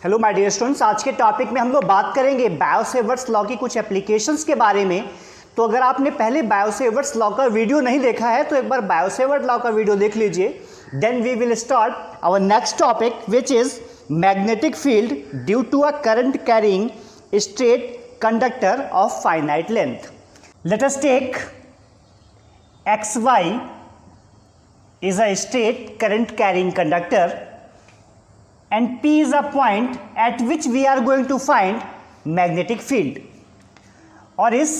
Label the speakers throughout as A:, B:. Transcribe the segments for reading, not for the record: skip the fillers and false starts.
A: Hello my dear students, आज के topic में हम लोग बात करेंगे बायो-सेवर्ट्स लॉ की कुछ एप्लीकेशंस के बारे में। तो अगर आपने पहले बायो-सेवर्ट्स लॉ का वीडियो नहीं देखा है तो एक बार बायो-सेवर्ट लॉ का वीडियो देख लीजिए। Then we will start our next topic which is magnetic field due to a current carrying straight conductor of finite length. Let us take XY is a straight current carrying conductor and P is a point at which we are going to find magnetic field। और इस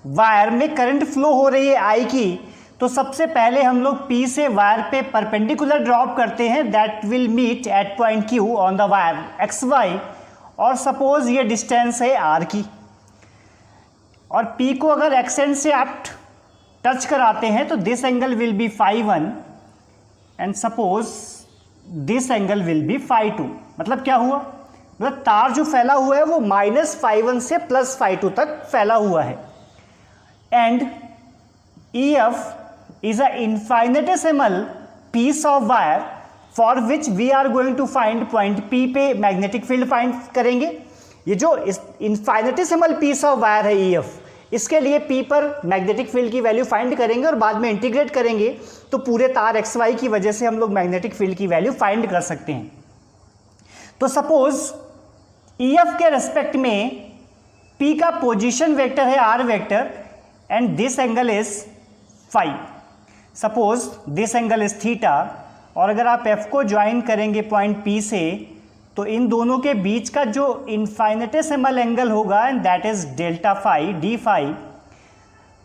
A: wire में current flow हो रही है I की, तो सबसे पहले हम लोग P से वायर पे परपेंडिकुलर ड्रॉप करते हैं that will meet at point Q on the wire XY। और सपोज ये डिस्टेंस है R की, और P को अगर x एंड से आप टच कराते हैं तो this angle will be φ1 and suppose this angle will be φ2। मतलब क्या हुआ, मतलब तार जो फैला हुआ है वो -φ1 से +φ2 तक फैला हुआ है। And EF is a infinitesimal piece of wire for which we are going to find point P पे मैग्नेटिक फील्ड फाइंड करेंगे। ये जो इनफाइनेटेसिमल पीस ऑफ वायर है EF, इसके लिए P पर मैग्नेटिक फील्ड की वैल्यू फाइंड करेंगे और बाद में इंटीग्रेट करेंगे तो पूरे तार XY की वजह से हम लोग मैग्नेटिक फील्ड की वैल्यू फाइंड कर सकते हैं। तो सपोज EF के रेस्पेक्ट में P का पोजीशन वेक्टर है R vector and this angle is φ। Suppose this angle is theta, और अगर आप F को ज्वाइन करेंगे पॉइंट P से तो इन दोनों के बीच का जो इनफाइनेटेसिमल एंगल होगा and that is delta phi D phi,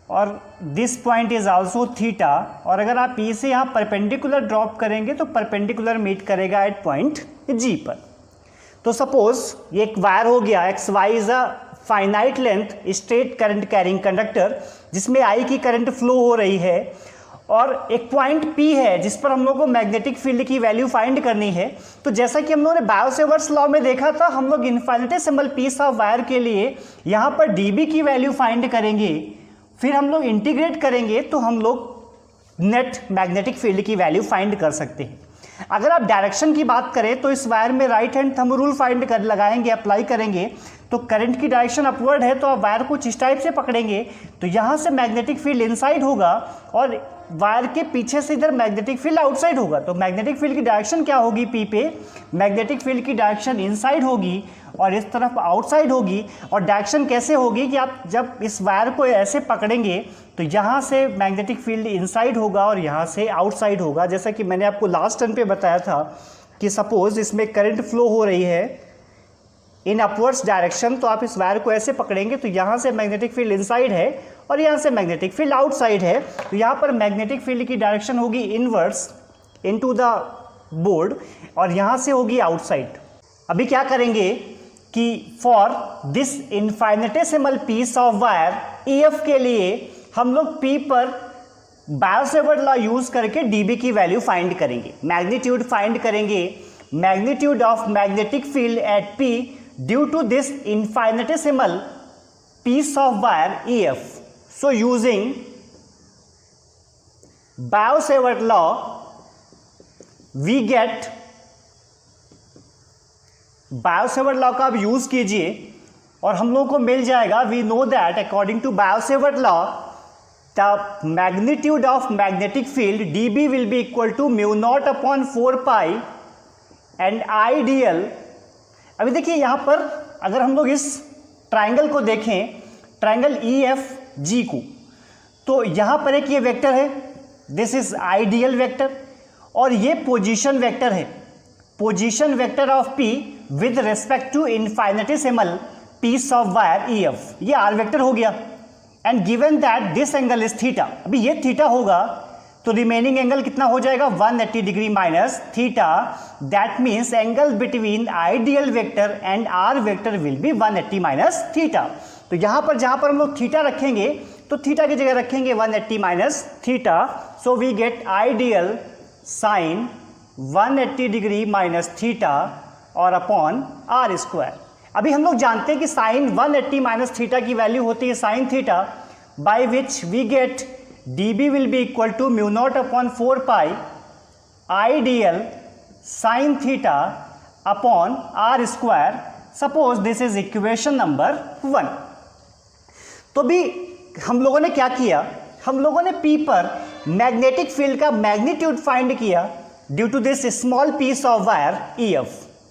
A: और this point is also theta. और अगर आप E से यहाँ परपेंडिकुलर ड्रॉप करेंगे तो परपेंडिकुलर मीट करेगा एट पॉइंट G पर। तो सपोज ये एक वायर हो गया, XY is a finite length straight current carrying conductor जिसमें I की करंट फ्लो हो रही है, और एक पॉइंट P है जिस पर हम लोग को मैग्नेटिक फील्ड की वैल्यू फाइंड करनी है। तो जैसा कि हम लोगों ने बायो-सेवर्ट्स लॉ में देखा था, हम लोग इनफाइनेटेसिमल पीस ऑफ वायर के लिए यहाँ पर dB की वैल्यू फाइंड करेंगे, फिर हम लोग इंटीग्रेट करेंगे तो हम लोग नेट मैग्नेटिक फील्ड की वैल्यू फाइंड कर सकते हैं। अगर आप डायरेक्शन की बात करें तो इस वायर में right hand thumb rule find कर लगाएंगे, अप्लाई करेंगे तो करंट की डायरेक्शन अपवर्ड है तो आप वायर को इस टाइप से पकड़ेंगे तो यहाँ से मैग्नेटिक फील्ड इनसाइड होगा और वायर के पीछे से इधर मैग्नेटिक फील्ड आउटसाइड होगा। तो मैग्नेटिक फील्ड की डायरेक्शन क्या होगी P पे, मैग्नेटिक फील्ड की डायरेक्शन इनसाइड होगी और इस तरफ आउटसाइड होगी। और डायरेक्शन कैसे होगी कि आप जब इस वायर को ऐसे पकड़ेंगे तो यहाँ से मैग्नेटिक फील्ड इनसाइड होगा और यहाँ से आउटसाइड होगा। जैसा कि मैंने आपको लास्ट टर्न पे बताया था कि सपोज इसमें करंट फ्लो हो रही है इन अपवर्ड्स डायरेक्शन, तो आप इस वायर को ऐसे पकड़ेंगे तो यहाँ से मैग्नेटिक फील्ड इनसाइड है और यहाँ से मैग्नेटिक फील्ड आउटसाइड है। तो यहाँ पर मैग्नेटिक फील्ड की डायरेक्शन होगी इनवर्स इनटू द बोर्ड और यहाँ से होगी आउटसाइड। अभी क्या करेंगे कि for this infinitesimal piece of wire EF के लिए हम लोग P पर बायो-सेवर्ट लॉ यूज करके dB की वैल्यू फाइंड करेंगे, मैग्नीट्यूड फाइंड करेंगे, magnitude of magnetic field at P due to this infinitesimal piece of wire EF। So using Biot Savart law we get, Biot Savart law का आप use कीजिए और हम लोगों को मिल जाएगा, we know that according to Biot Savart law the magnitude of magnetic field dB will be equal to μ0/4 pi and ideal. अभी देखिए यहाँ पर अगर हम लोग इस ट्राइंगल को देखें, ट्राइंगल EFG को, तो यहाँ पर एक ये वेक्टर है, दिस इज आइडियल वेक्टर, और ये पोजीशन वेक्टर है, position vector of P with respect to infinitesimal piece of wire EF, ये R वेक्टर हो गया। And given that this angle is theta, अभी ये थीटा होगा तो रिमेनिंग एंगल कितना हो जाएगा 180 degree minus theta. That means angle between ideal vector and R vector will be 180 minus theta. तो यहाँ पर जहाँ पर हम लोग थीटा रखेंगे तो थीटा की जगह रखेंगे 180 minus theta. So we get ideal sine 180 degree minus theta और अपॉन R स्क्वायर। अभी हम लोग जानते हैं कि साइन 180 माइनस थीटा की वैल्यू होती है sine theta, by which we get dB will be equal to μ0/4 pi ideal sin theta upon R square, suppose this is equation number 1। तो भी हम लोगों ने क्या किया, हम लोगों ने P पर मैग्नेटिक फील्ड का मैग्नीट्यूड फाइंड किया due to this small piece of wire EF।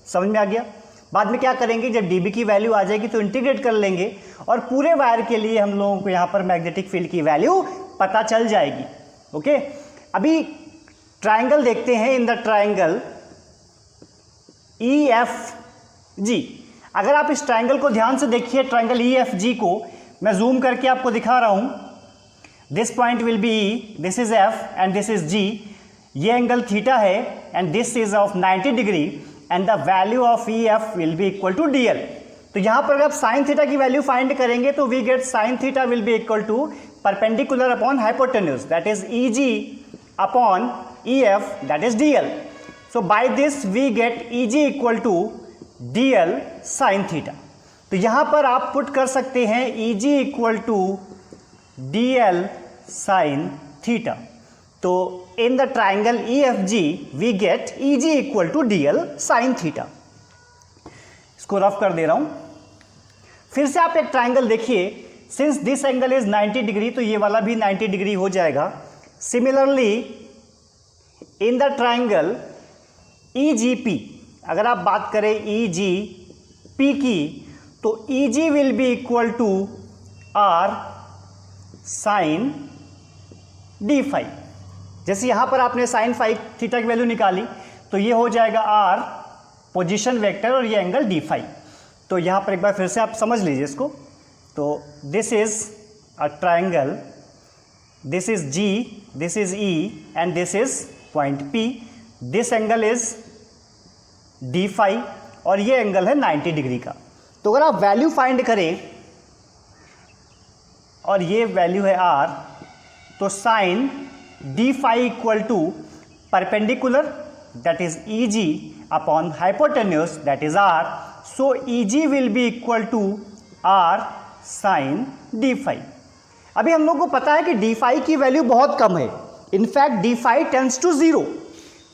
A: समझ में आ गया। बाद में क्या करेंगे, जब dB की वैल्यू आ जाएगी तो इंटीग्रेट कर लेंगे और पूरे वायर के लिए हम लोगों को यहाँ पर मैग्नेटिक फील्ड की वैल्यू पता चल जाएगी। ओके, अभी ट्राइंगल देखते हैं। इन द ट्राइंगल EFG, अगर आप इस ट्राइंगल को ध्यान से देखिए, ट्राइंगल EFG को मैं जूम करके आपको दिखा रहा हूं। This point will be E, this is F and this is G। ये एंगल थीटा है and this is of 90 degree and the value of EF will be equal to DL। तो यहां पर अगर आप साइन थीटा की value find करेंगे तो we get sine theta will be equal to perpendicular upon hypotenuse, that is EG upon EF, that is DL। So by this we get EG equal to DL sin theta। तो यहां पर आप put कर सकते हैं EG equal to DL sin theta। तो in the triangle EFG we get EG equal to DL sin theta। इसको rough कर दे रहा हूं। फिर से आप एक ट्राइंगल देखिए, since this angle is 90 degree तो ये वाला भी 90 डिग्री हो जाएगा। Similarly in the triangle EGP, अगर आप बात करें EGP की, तो EG will be equal to R sine D phi. जैसे यहां पर आपने साइन फाई थीटा की वैल्यू निकाली तो ये हो जाएगा R पोजीशन वेक्टर और ये एंगल D फाई। तो यहां पर एक बार फिर से आप समझ लीजिए इसको। तो this is a triangle, this is G, this is E and this is point P। This angle is D phi और ये एंगल है 90 डिग्री का। तो अगर आप वैल्यू फाइंड करें और ये वैल्यू है R, तो sine D phi equal to perpendicular, that is EG upon hypotenuse, that is R। So EG will be equal to R sine D phi. अभी हम लोग को पता है कि D फाई की वैल्यू बहुत कम है, in fact D phi tends to 0।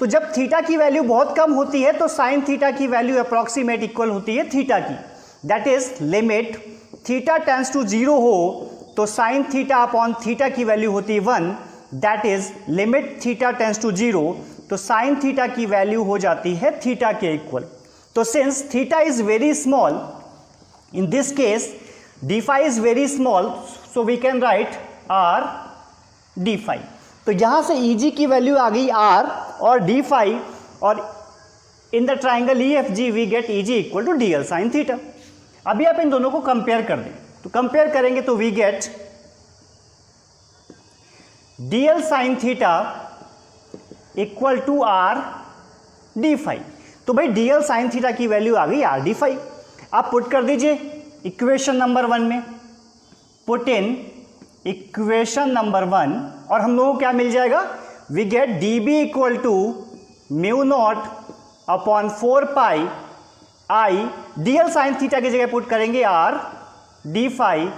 A: तो जब थीटा की वैल्यू बहुत कम होती है तो साइन थीटा की वैल्यू अप्रॉक्सीमेट इक्वल होती है थीटा की, that is limit theta tends to 0 हो तो साइन थीटा अपॉन थीटा की वैल्यू होती है 1, that is limit theta tends to 0 तो साइन थीटा की वैल्यू हो जाती है थीटा के इक्वल। तो since theta is very small, in this case D phi is very small, so we can write R D phi. तो यहां से EG की वैल्यू आ गई R और D फाई, और in the triangle EFG we get EG equal to DL sine theta. अभी आप इन दोनों को कंपेयर कर दें, तो कंपेयर करेंगे तो we get DL sine theta equal to R D phi. तो भाई DL साइन थीटा की वैल्यू आ गई R D फाई। आप पुट कर दीजिए इक्वेशन नंबर 1 में, पुट इन इक्वेशन नंबर 1 और हम लोगों को क्या मिल जाएगा, we get DB equal to mu naught upon 4 pi I, DL sine theta की जगह पुट करेंगे R D phi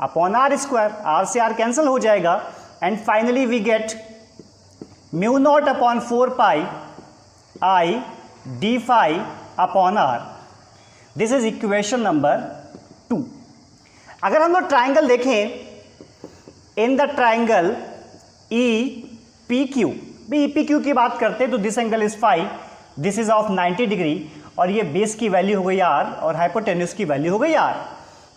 A: upon R square, R से R कैंसिल हो जाएगा and finally we get mu naught upon 4 pi I D phi upon R। This is equation number 2। अगर हम लोग triangle देखें, in the triangle EPQ, EPQ की बात करते हैं तो this angle is phi, this is of 90 degree और ये बेस की वैल्यू हो गई R और हाइपोटेन्यूज की वैल्यू हो गई R।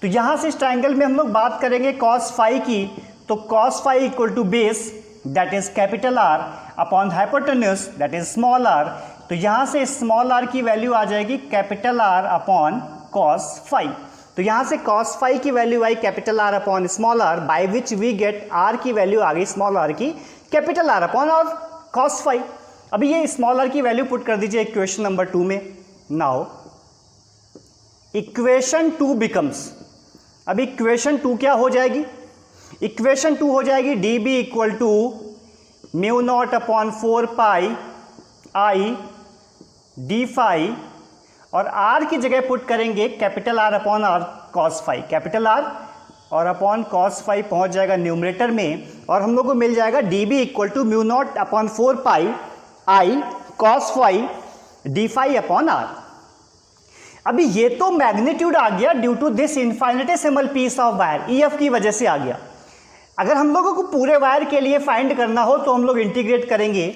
A: तो यहां से इस ट्राइंगल में हम लोग बात करेंगे कॉस फाई की, तो cos phi equal to base, that is capital R upon hypotenuse, that is small r। तो यहां से स्मॉल r की वैल्यू आ जाएगी capital R upon cos phi. तो यहां से cos फाई की वैल्यू आई capital R upon small r, by which we get R की वैल्यू आ गई स्मॉल r की कैपिटल R अपॉन और cos फाई। अभी ये स्मॉल r की वैल्यू पुट कर दीजिए इक्वेशन नंबर 2 में। नाउ इक्वेशन 2 बिकम्स, अभी इक्वेशन 2 क्या हो जाएगी, इक्वेशन 2 हो जाएगी DB equal to mu naught upon 4 pi I D phi और R की जगह पुट करेंगे capital R upon R cos phi, capital R और अपॉन cos फाई पहुंच जाएगा न्यूमरेटर में और हम लोग को मिल जाएगा DB equal to mu naught upon 4 pi I cos phi D phi upon R। अभी ये तो मैग्नीट्यूड आ गया due to this infinitesimal piece of wire, EF की वजह से आ गया। अगर हम लोगों को पूरे वायर के लिए फाइंड करना हो तो हम लोग इंटीग्रेट करेंगे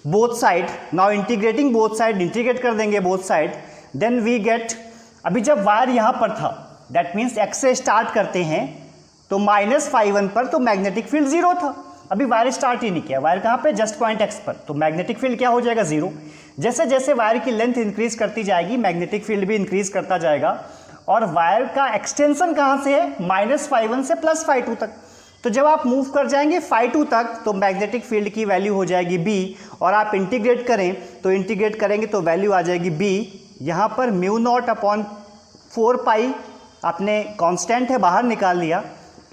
A: both side. Now integrating both side, integrate कर देंगे both side, then we get, अभी जब वायर यहाँ पर था दैट मीन्स x से स्टार्ट करते हैं तो -φ1 पर तो मैग्नेटिक फील्ड 0 था। अभी वायर स्टार्ट ही नहीं किया, वायर कहाँ पे, जस्ट पॉइंट x पर, तो मैग्नेटिक फील्ड क्या हो जाएगा 0। जैसे जैसे वायर की लेंथ इंक्रीज करती जाएगी मैग्नेटिक फील्ड भी इंक्रीज करता जाएगा। और वायर का एक्सटेंशन कहाँ से है, -φ1 से +φ2 तक। तो जब आप मूव कर जाएंगे φ2 तक तो मैग्नेटिक फील्ड की वैल्यू हो जाएगी b, और आप इंटीग्रेट करें तो इंटीग्रेट करेंगे तो वैल्यू आ जाएगी b। यहाँ पर μ0/4π आपने कांस्टेंट है बाहर निकाल लिया,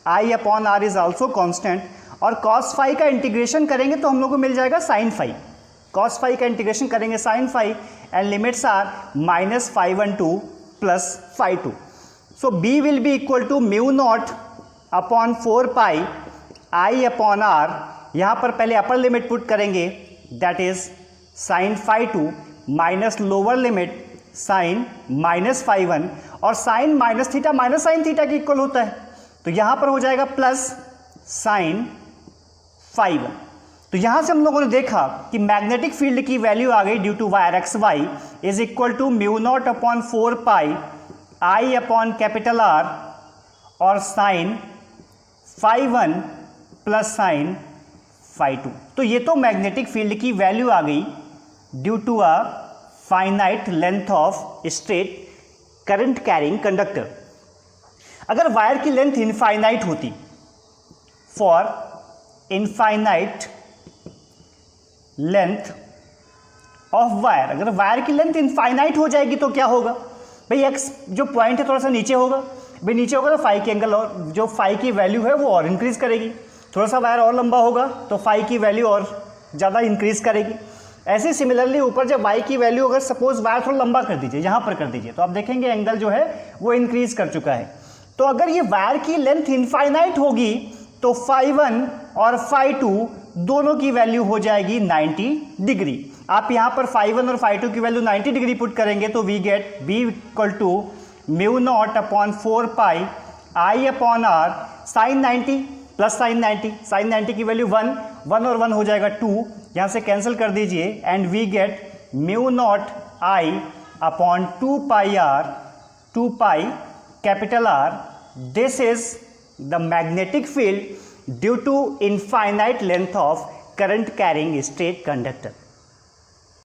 A: I/r इज आल्सो कांस्टेंट, और cos φ का इंटीग्रेशन करेंगे तो हम लोग को मिल जाएगा sin φ। cos φ का इंटीग्रेशन करेंगे sin φ, and limits are -φ1 to +φ2। So b will be equal to μ0/4π I/r। यहाँ पर पहले अपर लिमिट पुट करेंगे that is sin φ2 minus lower limit sin -φ1, और sin -θ माइनस sin θ के इक्वल होता है, तो यहाँ पर हो जाएगा प्लस sin φ1। तो यहाँ से हम लोगों ने देखा कि मैग्नेटिक फील्ड की वैल्यू आ गई due to wire XY is equal to μ0/4π I/R और sin φ1 प्लस sin φ2। तो ये तो मैग्नेटिक फील्ड की वैल्यू आ गई due to a finite length of straight current carrying conductor. अगर वायर की लेंथ इनफाइनाइट होती, for infinite length of wire, अगर वायर की लेंथ इनफाइनाइट हो जाएगी तो क्या होगा भाई, एक्स जो पॉइंट है थोड़ा सा नीचे होगा, भाई नीचे होगा तो फाई की एंगल और जो फाई की वैल्यू है वो और इंक्रीज करेगी, थोड़ा सा वायर और लंबा होगा तो फाई की वैल्यू और ज़्यादा इंक्रीज करेगी। ऐसे सिमिलरली ऊपर जब वाई की वैल्यू अगर सपोज वायर थोड़ा लंबा कर दीजिए, यहाँ पर कर दीजिए, तो आप देखेंगे एंगल जो है वो इंक्रीज कर चुका है। तो अगर ये वायर की लेंथ इनफाइनाइट होगी तो φ1 और φ2 दोनों की वैल्यू हो जाएगी 90 डिग्री। आप यहाँ पर φ1 और φ2 की वैल्यू 90 डिग्री पुट करेंगे तो we get b equal to μ0/4π I/r sin 90 plus sin 90, sin 90 की वैल्यू 1 और 1 हो जाएगा 2, यहाँ से कैंसिल कर दीजिए, and we get μ0I/2πr 2π capital R। This is the magnetic field due to infinite length of current carrying straight conductor.